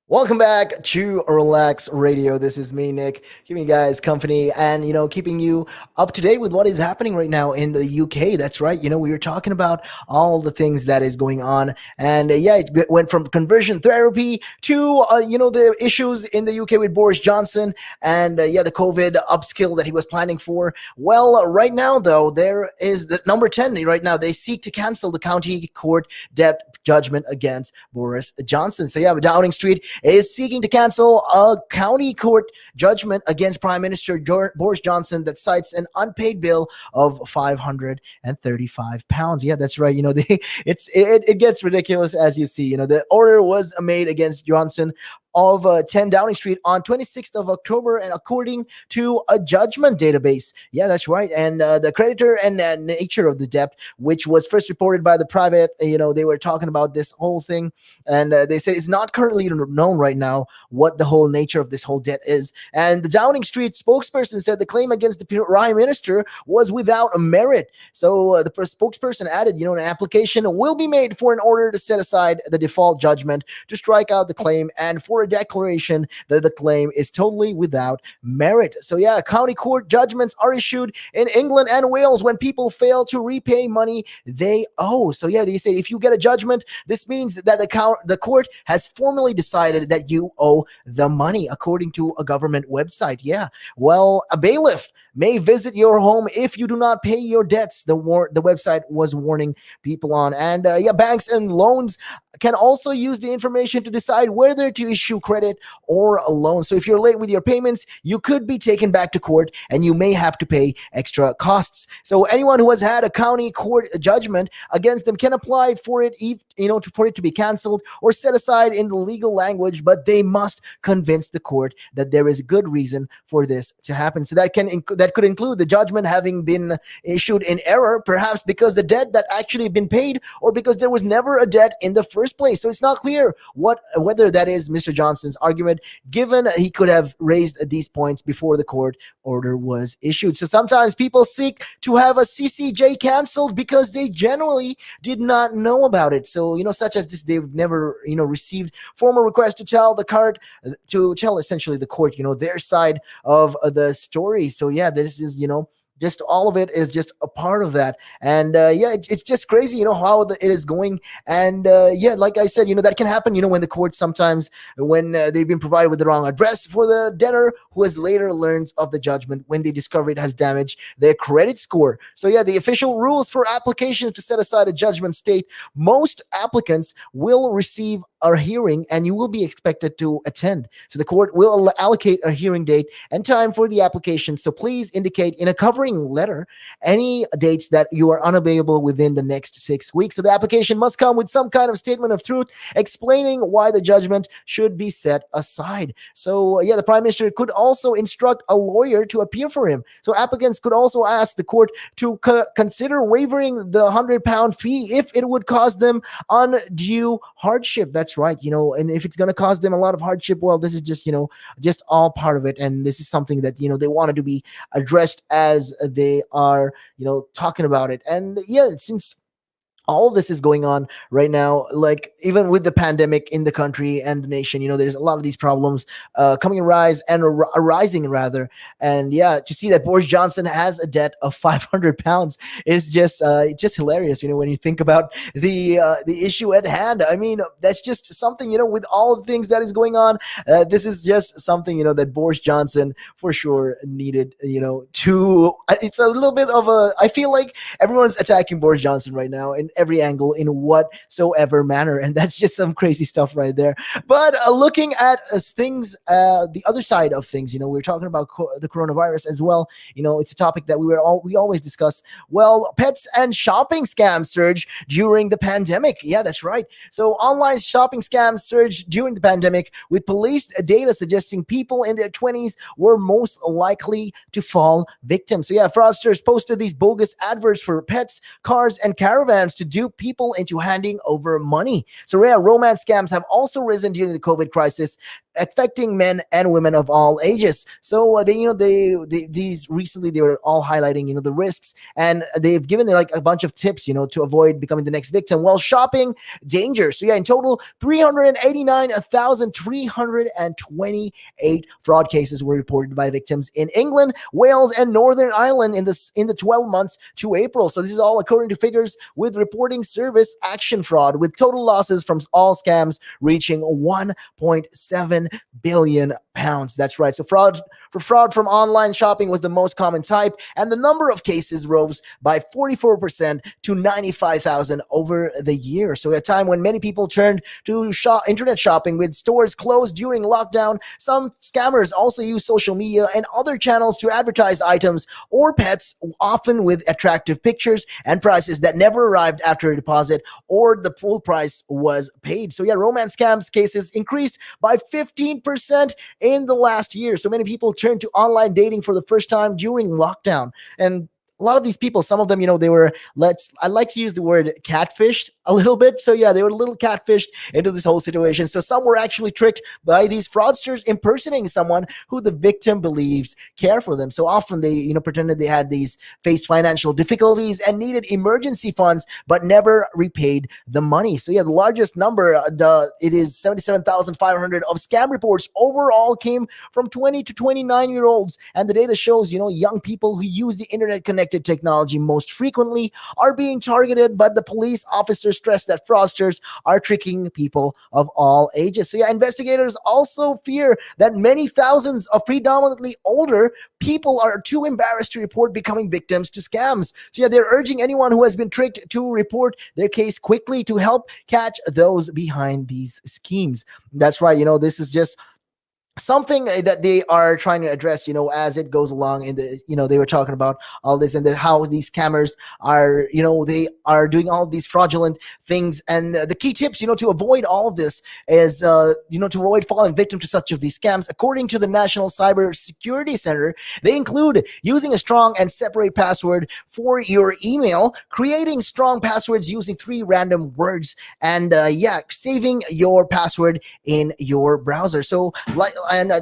Welcome back to Relax Radio. This is me, Nick, giving you guys company and, keeping you up to date with what is happening right now in the UK. That's right. We were talking about all the things that is going on. And it went from conversion therapy to, the issues in the UK with Boris Johnson and, the COVID upskill that he was planning for. Well, right now, though, there is the number 10 right now. They seek to cancel the county court debt judgment against Boris Johnson. So, Downing Street is seeking to cancel a county court judgment against Prime Minister Boris Johnson that cites an unpaid bill of £535. Yeah, that's right. It gets ridiculous as you see. The order was made against Johnson of 10 Downing Street on 26th of October, and according to a judgment database. Yeah, that's right. And the creditor and nature of the debt, which was first reported by the private, they were talking about this whole thing, and they said it's not currently known right now what the whole nature of this whole debt is. And the Downing Street spokesperson said the claim against the Prime Minister was without a merit. So the spokesperson added, an application will be made for an order to set aside the default judgment, to strike out the claim, and for a declaration that the claim is totally without merit. So county court judgments are issued in England and Wales when people fail to repay money they owe. So they say if you get a judgment, this means that the court has formally decided that you owe the money, according to a government website. Yeah, well, a bailiff may visit your home if you do not pay your debts, the website was warning people on. And banks and loans can also use the information to decide whether to issue credit or a loan. So if you're late with your payments, you could be taken back to court and you may have to pay extra costs. So anyone who has had a county court judgment against them can apply for it, for it to be canceled or set aside in the legal language, but they must convince the court that there is good reason for this to happen. So that could include the judgment having been issued in error, perhaps because the debt that actually been paid or because there was never a debt in the first place. So it's not clear whether that is Mr. Johnson's argument, given he could have raised these points before the court order was issued. So sometimes people seek to have a CCJ canceled because they generally did not know about it. So, such as this, they've never, received formal requests to tell essentially the court, their side of the story. So this is, just all of it is just a part of that. And it's just crazy, how it is going. And like I said, that can happen, when the court sometimes, when they've been provided with the wrong address for the debtor, who has later learns of the judgment when they discover it has damaged their credit score. So the official rules for applications to set aside a judgment state most applicants will receive a hearing and you will be expected to attend. So the court will allocate a hearing date and time for the application. So please indicate in a covering letter any dates that you are unavailable within the next 6 weeks. So the application must come with some kind of statement of truth explaining why the judgment should be set aside. So the Prime Minister could also instruct a lawyer to appear for him. So applicants could also ask the court to consider waiving the £100 fee if it would cause them undue hardship. That's right, and if it's going to cause them a lot of hardship, well, this is just all part of it, and this is something that they wanted to be addressed as they are talking about it. And since all of this is going on right now, like even with the pandemic in the country and the nation, there's a lot of these problems arising rather. And to see that Boris Johnson has a debt of £500 is just hilarious. When you think about the issue at hand, I mean, that's just something, with all the things that is going on, this is just something, that Boris Johnson for sure needed, to, it's a little bit of I feel like everyone's attacking Boris Johnson right now in every angle in whatsoever manner, and that's just some crazy stuff right there. But looking at things, the other side of things, we're talking about the coronavirus as well. It's a topic that we always discuss. Well, pets and shopping scams surge during the pandemic. Yeah, that's right. So online shopping scams surged during the pandemic, with police data suggesting people in their 20s were most likely to fall victim. So fraudsters posted these bogus adverts for pets, cars, and caravans to dupe people into handing over money. So romance scams have also risen during the COVID crisis, affecting men and women of all ages. So these recently they were all highlighting the risks, and they've given like a bunch of tips to avoid becoming the next victim while shopping danger. So yeah, in total 389,328 fraud cases were reported by victims in England, Wales, and Northern Ireland in the 12 months to April. So this is all according to figures with reporting service Action Fraud, with total losses from all scams reaching 1.7 billion pounds. That's right. So fraud from online shopping was the most common type, and the number of cases rose by 44% to 95,000 over the year. So at a time when many people turned to internet shopping with stores closed during lockdown, some scammers also use social media and other channels to advertise items or pets, often with attractive pictures and prices that never arrived after a deposit or the full price was paid. So yeah, romance scams cases increased by 15% in the last year. So many people turned to online dating for the first time during lockdown. And a lot of these people, some of them, they were, I like to use the word catfished a little bit. So yeah, they were a little catfished into this whole situation. So some were actually tricked by these fraudsters impersonating someone who the victim believes care for them. So often they, pretended they had these faced financial difficulties and needed emergency funds, but never repaid the money. So yeah, the largest number, it is 77,500 of scam reports overall came from 20 to 29-year-olds. And the data shows, young people who use the internet connected technology most frequently are being targeted, but the police officers stress that fraudsters are tricking people of all ages. So yeah, investigators also fear that many thousands of predominantly older people are too embarrassed to report becoming victims to scams. So yeah, they're urging anyone who has been tricked to report their case quickly to help catch those behind these schemes. That's right. This is just something that they are trying to address, as it goes along in the, they were talking about all this and how these scammers are, they are doing all these fraudulent things. And the key tips, to avoid all of this is, to avoid falling victim to such of these scams, according to the National Cyber Security Center, they include using a strong and separate password for your email, creating strong passwords using 3 random words, and saving your password in your browser. So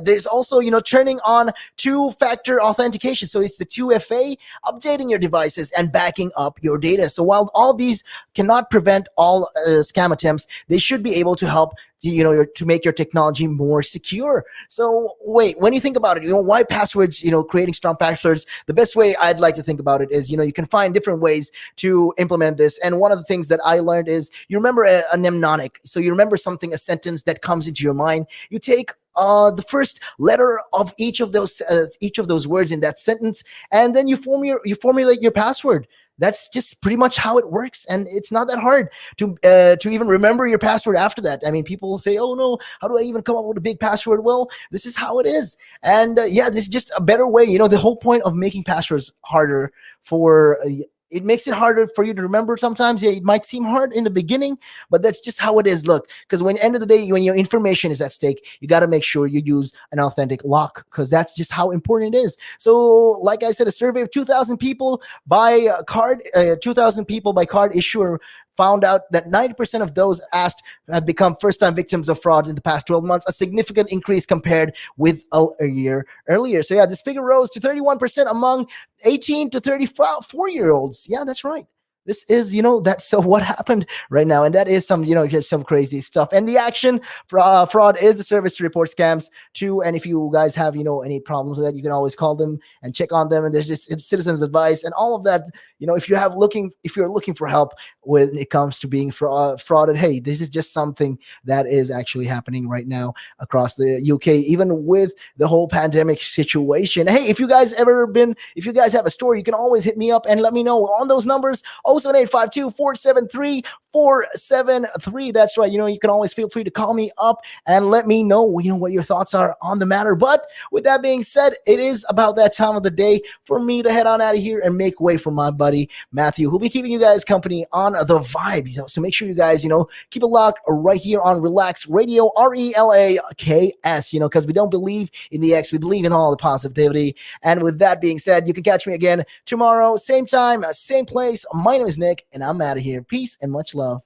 there's also, turning on 2-factor authentication. So it's the 2FA, updating your devices and backing up your data. So while all these cannot prevent all scam attempts, they should be able to help to make your technology more secure. So wait, when you think about it, why passwords, creating strong passwords, the best way I'd like to think about it is, you can find different ways to implement this. And one of the things that I learned is, you remember a mnemonic. So you remember a sentence that comes into your mind. You take the first letter of each of those words in that sentence, and then you formulate your password. That's just pretty much how it works, and it's not that hard to even remember your password after that. I mean, people will say, "Oh no, how do I even come up with a big password?" Well, this is how it is, and this is just a better way. The whole point of making passwords harder for it makes it harder for you to remember sometimes. Yeah, it might seem hard in the beginning, but that's just how it is. Look, because when end of the day, when your information is at stake, you got to make sure you use an authentic lock, because that's just how important it is. So, like I said, a survey of 2,000 people by card issuer found out that 90% of those asked have become first-time victims of fraud in the past 12 months, a significant increase compared with a year earlier. So yeah, this figure rose to 31% among 18 to 34-year-olds. Yeah, that's right. This is, that's so what happened right now. And that is some crazy stuff. And the Action Fraud is the service to report scams too. And if you guys have, any problems with that, you can always call them and check on them. And there's this citizens advice and all of that. If you're looking for help when it comes to being frauded, hey, this is just something that is actually happening right now across the UK, even with the whole pandemic situation. Hey, if you guys have a story, you can always hit me up and let me know on those numbers. 07852-473-473. That's right. You can always feel free to call me up and let me know, what your thoughts are on the matter. But with that being said, it is about that time of the day for me to head on out of here and make way for my buddy Matthew, who'll be keeping you guys company on the vibe. So make sure you guys, keep it locked right here on Relaks Radio, RELAKS, because we don't believe in the X, we believe in all the positivity. And with that being said, you can catch me again tomorrow, same time, same place. My name is Nick, and I'm out of here. Peace and much love.